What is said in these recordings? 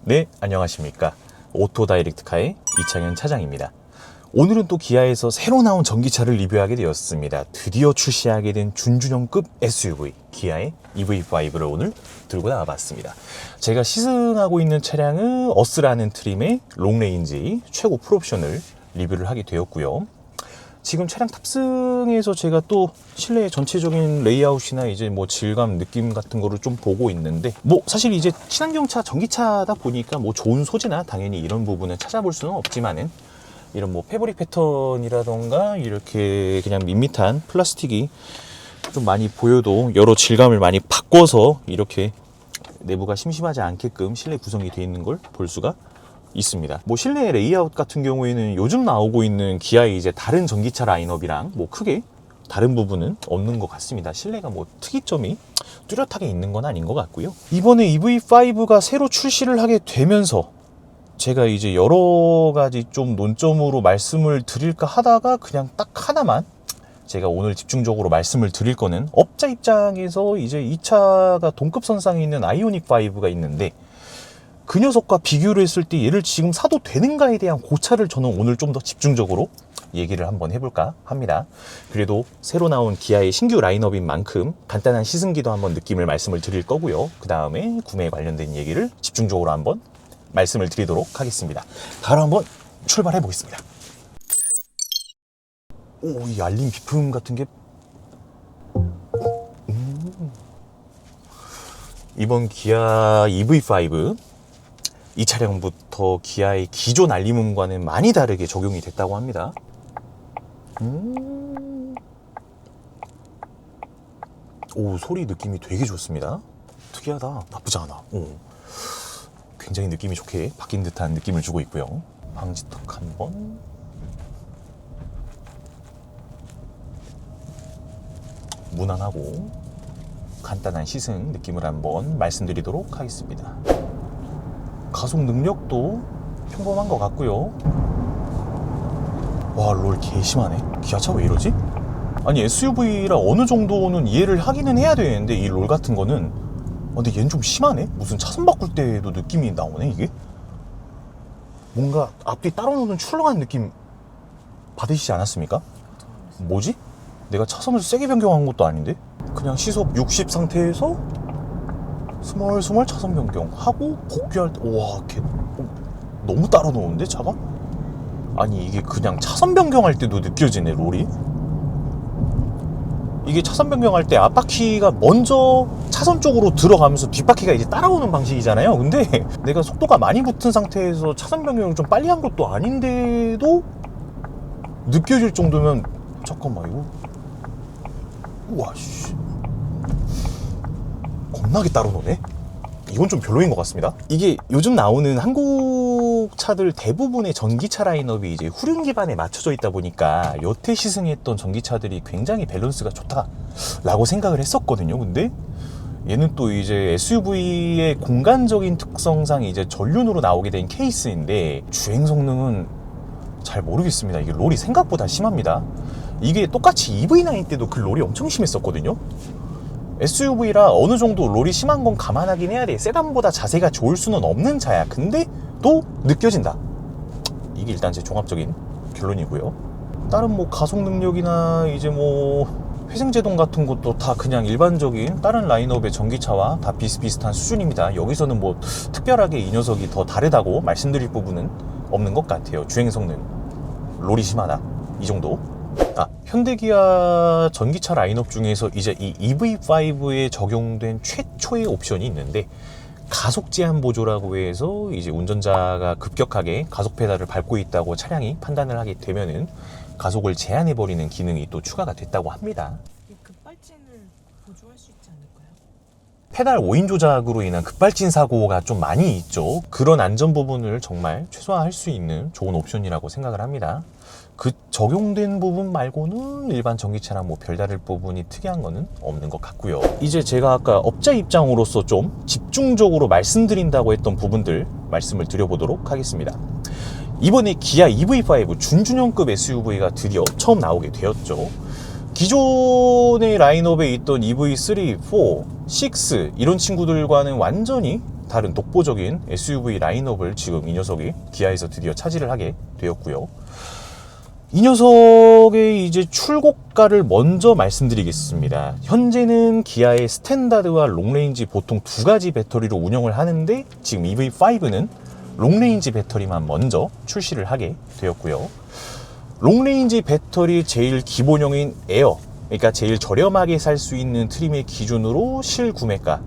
네, 안녕하십니까. 오토다이렉트카의 이창현 차장입니다. 오늘은 또 기아에서 새로 나온 전기차를 리뷰하게 되었습니다. 드디어 출시하게 된 준준형급 SUV 기아의 EV5를 오늘 들고 나와봤습니다. 제가 시승하고 있는 차량은 어스라는 트림의 롱레인지 최고 풀옵션을 리뷰를 하게 되었고요. 지금 차량 탑승해서 제가 또 실내 전체적인 레이아웃이나 이제 뭐 질감 느낌 같은 거를 좀 보고 있는데, 뭐 사실 이제 친환경차 전기차다 보니까 뭐 좋은 소재나 당연히 이런 부분은 찾아볼 수는 없지만은, 이런 뭐 패브릭 패턴이라던가 이렇게 그냥 밋밋한 플라스틱이 좀 많이 보여도 여러 질감을 많이 바꿔서 이렇게 내부가 심심하지 않게끔 실내 구성이 되어 있는 걸 볼 수가 있습니다. 뭐 실내 레이아웃 같은 경우에는 요즘 나오고 있는 기아의 이제 다른 전기차 라인업이랑 뭐 크게 다른 부분은 없는 것 같습니다. 실내가 뭐 특이점이 뚜렷하게 있는 건 아닌 것 같고요. 이번에 EV5가 새로 출시를 하게 되면서 제가 이제 여러 가지 좀 논점으로 말씀을 드릴까 하다가 그냥 딱 하나만 제가 오늘 집중적으로 말씀을 드릴 거는, 업자 입장에서 이제 이 차가 동급선상에 있는 아이오닉 5가 있는데 그 녀석과 비교를 했을 때 얘를 지금 사도 되는가에 대한 고차를 저는 오늘 좀 더 집중적으로 얘기를 한번 해볼까 합니다. 그래도 새로 나온 기아의 신규 라인업인 만큼 간단한 시승기도 한번 느낌을 말씀을 드릴 거고요. 그 다음에 구매에 관련된 얘기를 집중적으로 한번 말씀을 드리도록 하겠습니다. 바로 한번 출발해 보겠습니다. 오, 이 알림 비품 같은 게 이번 기아 EV5 이 차량부터 기아의 기존 알림음과는 많이 다르게 적용이 됐다고 합니다. 오, 소리 느낌이 되게 좋습니다. 특이하다. 나쁘지 않아. 오, 굉장히 느낌이 좋게 바뀐 듯한 느낌을 주고 있고요. 방지턱 한번. 무난하고 간단한 시승 느낌을 한번 말씀드리도록 하겠습니다. 가속 능력도 평범한 것 같고요. 와, 롤 개심하네. 기아차 왜 이러지? 아니, SUV라 어느 정도는 이해를 하기는 해야 되는데 이 롤 같은 거는, 근데 얘는 좀 심하네? 무슨 차선 바꿀 때도 느낌이 나오네 이게? 뭔가 앞뒤 따로 노는 출렁한 느낌 받으시지 않았습니까? 뭐지? 내가 차선을 세게 변경한 것도 아닌데? 그냥 시속 60 상태에서 스멀스멀 차선 변경하고 복귀할 때, 와, 너무 따로 노는데 차가? 아니, 이게 그냥 차선 변경할 때도 느껴지네 롤이. 이게 차선 변경할 때 앞바퀴가 먼저 차선 쪽으로 들어가면서 뒷바퀴가 이제 따라오는 방식이잖아요. 근데 내가 속도가 많이 붙은 상태에서 차선 변경을 좀 빨리 한 것도 아닌데도 느껴질 정도면, 잠깐만, 이거 우와, 씨, 겁나게 따로 노네? 이건 좀 별로인 것 같습니다. 이게 요즘 나오는 한국 차들 대부분의 전기차 라인업이 이제 후륜 기반에 맞춰져 있다 보니까 여태 시승했던 전기차들이 굉장히 밸런스가 좋다라고 생각을 했었거든요. 근데 얘는 또 이제 SUV의 공간적인 특성상 이제 전륜으로 나오게 된 케이스인데 주행 성능은 잘 모르겠습니다. 이게 롤이 생각보다 심합니다. 이게 똑같이 EV9 때도 그 롤이 엄청 심했었거든요. SUV라 어느 정도 롤이 심한 건 감안하긴 해야 돼. 세단보다 자세가 좋을 수는 없는 차야. 근데 또 느껴진다. 이게 일단 제 종합적인 결론이고요. 다른 뭐 가속 능력이나 이제 뭐 회생제동 같은 것도 다 그냥 일반적인 다른 라인업의 전기차와 다 비슷비슷한 수준입니다. 여기서는 뭐 특별하게 이 녀석이 더 다르다고 말씀드릴 부분은 없는 것 같아요. 주행 성능 롤이 심하다, 이 정도. 현대기아 전기차 라인업 중에서 이제 이 EV5에 적용된 최초의 옵션이 있는데, 가속 제한 보조라고 해서 이제 운전자가 급격하게 가속 페달을 밟고 있다고 차량이 판단을 하게 되면은 가속을 제한해버리는 기능이 또 추가가 됐다고 합니다. 이 급발진을 보조할 수 있지 않을까요? 페달 오인 조작으로 인한 급발진 사고가 좀 많이 있죠. 그런 안전 부분을 정말 최소화할 수 있는 좋은 옵션이라고 생각을 합니다. 그 적용된 부분 말고는 일반 전기차랑 뭐 별다를 부분이 특이한 거는 없는 것 같고요. 이제 제가 아까 업자 입장으로서 좀 집중적으로 말씀드린다고 했던 부분들 말씀을 드려보도록 하겠습니다. 이번에 기아 EV5 준준형급 SUV가 드디어 처음 나오게 되었죠. 기존의 라인업에 있던 EV3, 4, 6 이런 친구들과는 완전히 다른 독보적인 SUV 라인업을 지금 이 녀석이 기아에서 드디어 차지를 하게 되었고요. 이 녀석의 이제 출고가를 먼저 말씀드리겠습니다. 현재는 기아의 스탠다드와 롱레인지 보통 두 가지 배터리로 운영을 하는데 지금 EV5는 롱레인지 배터리만 먼저 출시를 하게 되었고요. 롱레인지 배터리 제일 기본형인 에어, 그러니까 제일 저렴하게 살 수 있는 트림의 기준으로 실구매가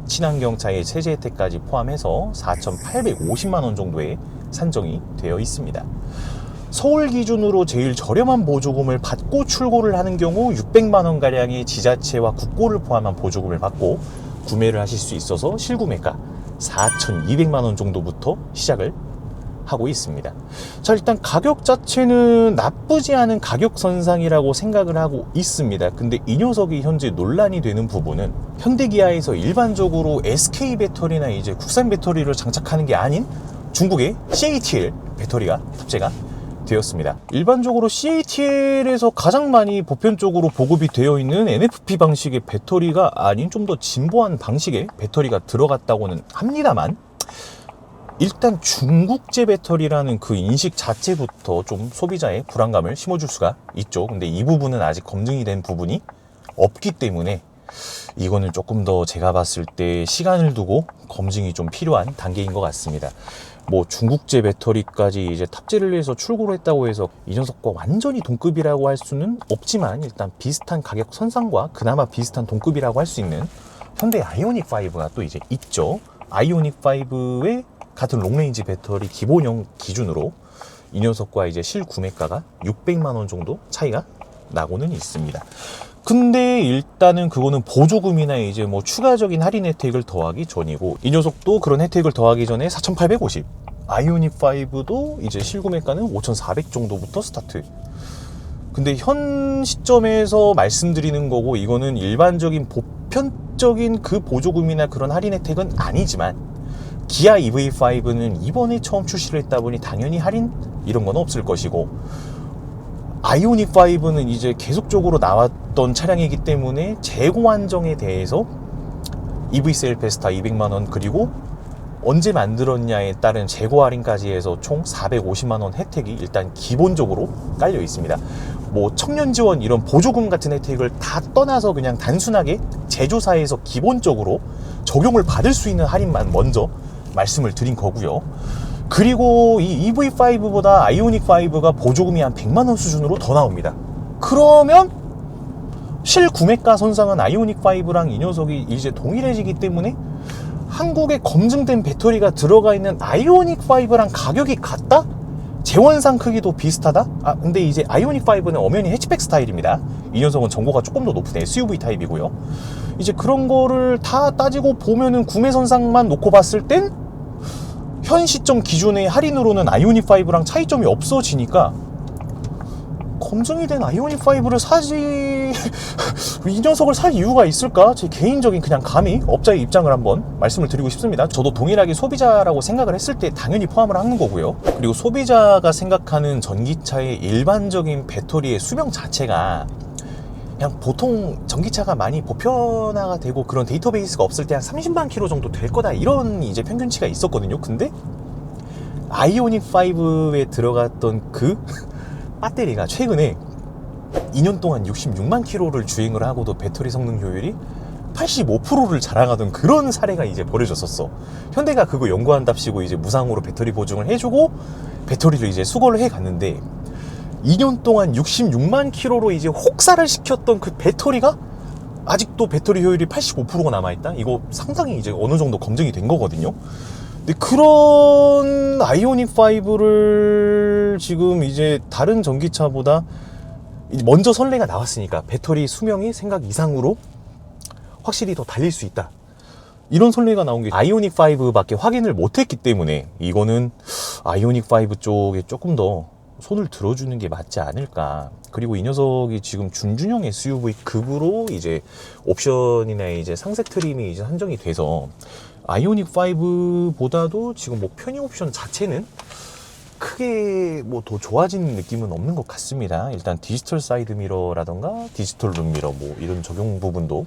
친환경차의 세제 혜택까지 포함해서 4,850만 원 정도에 산정이 되어 있습니다. 서울 기준으로 제일 저렴한 보조금을 받고 출고를 하는 경우 600만 원가량의 지자체와 국고를 포함한 보조금을 받고 구매를 하실 수 있어서 실구매가 4,200만 원 정도부터 시작을 하고 있습니다. 자, 일단 가격 자체는 나쁘지 않은 가격 선상이라고 생각을 하고 있습니다. 근데 이 녀석이 현재 논란이 되는 부분은 현대기아에서 일반적으로 SK 배터리나 이제 국산 배터리를 장착하는 게 아닌 중국의 CATL 배터리가 탑재가 되었습니다. 일반적으로 CATL에서 가장 많이 보편적으로 보급이 되어 있는 NFP 방식의 배터리가 아닌 좀 더 진보한 방식의 배터리가 들어갔다고는 합니다만, 일단 중국제 배터리라는 그 인식 자체부터 좀 소비자의 불안감을 심어줄 수가 있죠. 근데 이 부분은 아직 검증이 된 부분이 없기 때문에 이거는 조금 더 제가 봤을 때 시간을 두고 검증이 좀 필요한 단계인 것 같습니다. 뭐 중국제 배터리까지 이제 탑재를 해서 출고를 했다고 해서 이 녀석과 완전히 동급이라고 할 수는 없지만, 일단 비슷한 가격 선상과 그나마 비슷한 동급이라고 할 수 있는 현대 아이오닉 5가 또 이제 있죠. 아이오닉 5의 같은 롱레인지 배터리 기본형 기준으로 이 녀석과 이제 실구매가가 600만 원 정도 차이가 나고는 있습니다. 근데 일단은 그거는 보조금이나 이제 뭐 추가적인 할인 혜택을 더하기 전이고, 이 녀석도 그런 혜택을 더하기 전에 4,850, 아이오닉 5도 이제 실구매가는 5,400 정도부터 스타트. 근데 현 시점에서 말씀드리는 거고, 이거는 일반적인 보편적인 그 보조금이나 그런 할인 혜택은 아니지만, 기아 EV5는 이번에 처음 출시를 했다 보니 당연히 할인 이런 건 없을 것이고, 아이오닉 5는 이제 계속적으로 나왔던 차량이기 때문에 재고 한정에 대해서 EV셀 페스타 200만 원, 그리고 언제 만들었냐에 따른 재고 할인까지 해서 총 450만 원 혜택이 일단 기본적으로 깔려 있습니다. 뭐 청년 지원 이런 보조금 같은 혜택을 다 떠나서 그냥 단순하게 제조사에서 기본적으로 적용을 받을 수 있는 할인만 먼저 말씀을 드린 거고요. 그리고 이 EV5보다 아이오닉 5가 보조금이 한 100만 원 수준으로 더 나옵니다. 그러면 실구매가 선상은 아이오닉 5랑 이 녀석이 이제 동일해지기 때문에 한국에 검증된 배터리가 들어가 있는 아이오닉 5랑 가격이 같다? 재원상 크기도 비슷하다? 근데 이제 아이오닉 5는 엄연히 해치백 스타일입니다. 이 녀석은 전고가 조금 더 높은 SUV 타입이고요. 이제 그런 거를 다 따지고 보면은 구매 선상만 놓고 봤을 땐 현 시점 기준의 할인으로는 아이오닉 5랑 차이점이 없어지니까 검증이 된 아이오닉 5를 사지 이 녀석을 살 이유가 있을까? 제 개인적인 그냥 감히 업자의 입장을 한번 말씀을 드리고 싶습니다. 저도 동일하게 소비자라고 생각을 했을 때 당연히 포함을 하는 거고요. 그리고 소비자가 생각하는 전기차의 일반적인 배터리의 수명 자체가 그냥 보통 전기차가 많이 보편화가 되고 그런 데이터베이스가 없을 때 한 30만 킬로 정도 될 거다, 이런 이제 평균치가 있었거든요. 근데 아이오닉 5에 들어갔던 그 배터리가 최근에 2년 동안 66만 킬로를 주행을 하고도 배터리 성능 효율이 85%를 자랑하던 그런 사례가 이제 벌어졌었어. 현대가 그거 연구한답시고 이제 무상으로 배터리 보증을 해주고 배터리를 이제 수거를 해갔는데, 2년 동안 66만 킬로로 이제 혹사를 시켰던 그 배터리가 아직도 배터리 효율이 85%가 남아있다? 이거 상당히 이제 어느 정도 검증이 된 거거든요. 근데 그런 아이오닉 5를 지금 이제 다른 전기차보다 먼저 선례가 나왔으니까 배터리 수명이 생각 이상으로 확실히 더 달릴 수 있다, 이런 선례가 나온 게 아이오닉 5밖에 확인을 못했기 때문에 이거는 아이오닉 5 쪽에 조금 더 손을 들어주는 게 맞지 않을까. 그리고 이 녀석이 지금 준준형 SUV 급으로 이제 옵션이나 이제 상세 트림이 이제 한정이 돼서 아이오닉 5보다도 지금 뭐 편의 옵션 자체는 크게 뭐 더 좋아진 느낌은 없는 것 같습니다. 일단 디지털 사이드 미러라던가 디지털 룸 미러 뭐 이런 적용 부분도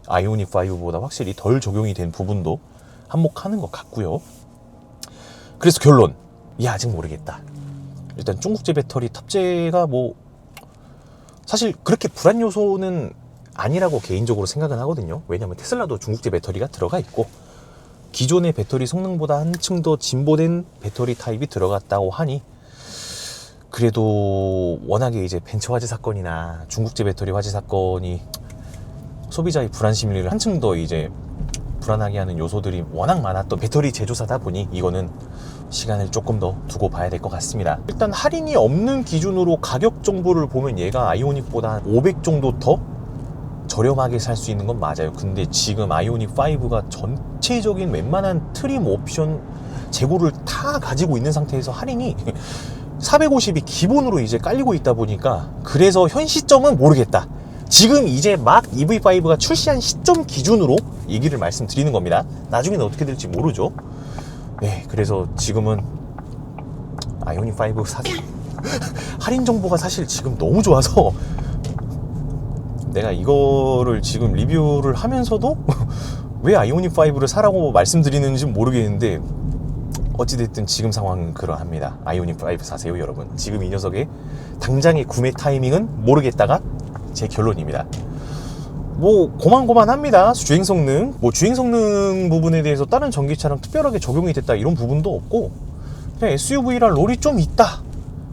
아이오닉 5보다 확실히 덜 적용이 된 부분도 한몫하는 것 같고요. 그래서 결론, 아직 모르겠다. 일단 중국제 배터리 탑재가 뭐 사실 그렇게 불안 요소는 아니라고 개인적으로 생각은 하거든요. 왜냐면 테슬라도 중국제 배터리가 들어가 있고 기존의 배터리 성능보다 한층 더 진보된 배터리 타입이 들어갔다고 하니, 그래도 워낙에 이제 벤처 화재 사건이나 중국제 배터리 화재 사건이 소비자의 불안 심리를 한층 더 이제 불안하게 하는 요소들이 워낙 많았던 배터리 제조사다 보니 이거는 시간을 조금 더 두고 봐야 될 것 같습니다. 일단 할인이 없는 기준으로 가격 정보를 보면 얘가 아이오닉보다 한 500 정도 더 저렴하게 살 수 있는 건 맞아요. 근데 지금 아이오닉 5가 전체적인 웬만한 트림 옵션 재고를 다 가지고 있는 상태에서 할인이 450이 기본으로 이제 깔리고 있다 보니까, 그래서 현 시점은 모르겠다. 지금 이제 막 EV5가 출시한 시점 기준으로 얘기를 말씀드리는 겁니다. 나중에는 어떻게 될지 모르죠. 네, 그래서 지금은 아이오닉 5 할인 정보가 사실 지금 너무 좋아서 내가 이거를 지금 리뷰를 하면서도 왜 아이오닉 5를 사라고 말씀드리는지는 모르겠는데, 어찌됐든 지금 상황은 그러합니다. 아이오닉 5 사세요, 여러분. 지금 이 녀석의 당장의 구매 타이밍은 모르겠다가 제 결론입니다. 뭐 고만고만합니다. 주행 성능, 주행 성능 부분에 대해서 다른 전기차랑 특별하게 적용이 됐다 이런 부분도 없고, 그냥 SUV라 롤이 좀 있다.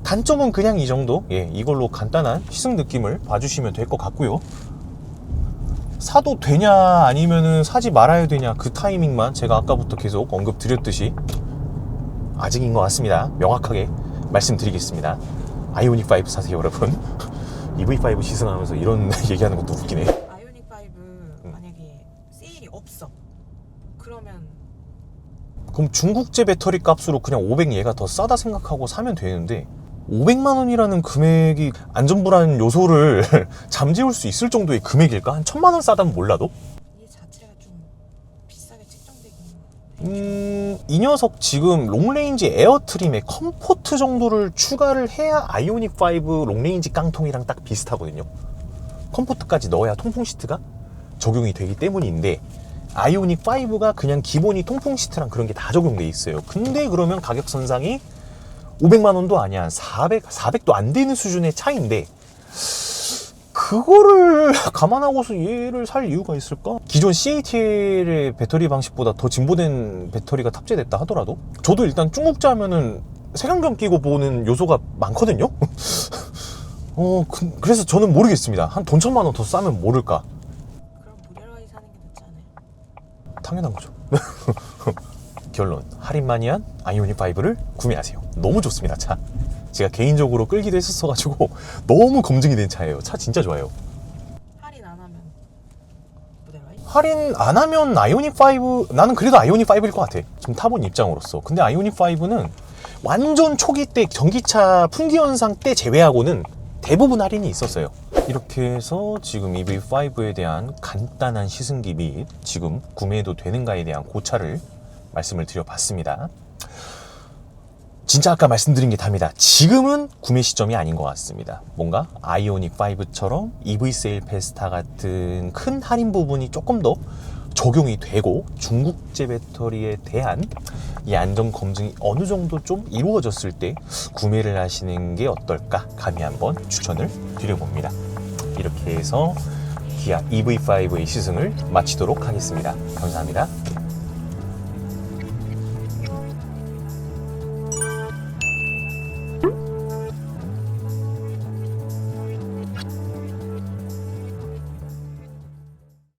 단점은 그냥 이 정도. 이걸로 간단한 시승 느낌을 봐주시면 될 것 같고요. 사도 되냐 아니면은 사지 말아야 되냐, 그 타이밍만 제가 아까부터 계속 언급드렸듯이 아직인 것 같습니다. 명확하게 말씀드리겠습니다. 아이오닉 5 사세요, 여러분. EV5 시승하면서 이런 얘기하는 것도 웃기네. 아이오닉 5 만약에 세일이 없어. 그러면 중국제 배터리 값으로 그냥 500 얘가 더 싸다 생각하고 사면 되는데, 500만 원이라는 금액이 안전불안 요소를 잠재울 수 있을 정도의 금액일까? 한 1000만 원 싸다면 몰라도? 이 자체가 좀 비싸게 책정되긴 이 녀석 지금 롱레인지 에어트림에 컴포트 정도를 추가를 해야 아이오닉 5 롱레인지 깡통이랑 딱 비슷하거든요. 컴포트까지 넣어야 통풍 시트가 적용이 되기 때문인데, 아이오닉 5가 그냥 기본이 통풍 시트랑 그런 게 다 적용돼 있어요. 근데 그러면 가격 선상이 500만 원도 아니야. 한 400도 안 되는 수준의 차이인데, 그거를 감안하고서 얘를 살 이유가 있을까? 기존 CATL의 배터리 방식보다 더 진보된 배터리가 탑재됐다 하더라도, 저도 일단 중국제 하면은 색안경 끼고 보는 요소가 많거든요? 그래서 저는 모르겠습니다. 한 돈 1000만 원 더 싸면 모를까? 그럼 모델 Y 사는 게 낫지 않아요? 당연한 거죠. 결론, 할인만이한 아이오닉 5를 구매하세요. 너무 좋습니다, 차. 제가 개인적으로 끌기도 했었어가지고 너무 검증이 된 차예요. 차 진짜 좋아요. 할인 안 하면 모델 Y? 할인 안 하면 아이오닉 5, 나는 그래도 아이오닉 5일 것 같아. 지금 타본 입장으로서. 근데 아이오닉 5는 완전 초기 때 전기차 풍기 현상 때 제외하고는 대부분 할인이 있었어요. 이렇게 해서 지금 EV5에 대한 간단한 시승기 및 지금 구매해도 되는가에 대한 고찰을 말씀을 드려봤습니다. 진짜 아까 말씀드린 게 답니다. 지금은 구매 시점이 아닌 것 같습니다. 뭔가 아이오닉 5처럼 EV 세일 페스타 같은 큰 할인 부분이 조금 더 적용이 되고, 중국제 배터리에 대한 이 안전 검증이 어느 정도 좀 이루어졌을 때 구매를 하시는 게 어떨까 감히 한번 추천을 드려봅니다. 이렇게 해서 기아 EV5의 시승을 마치도록 하겠습니다. 감사합니다.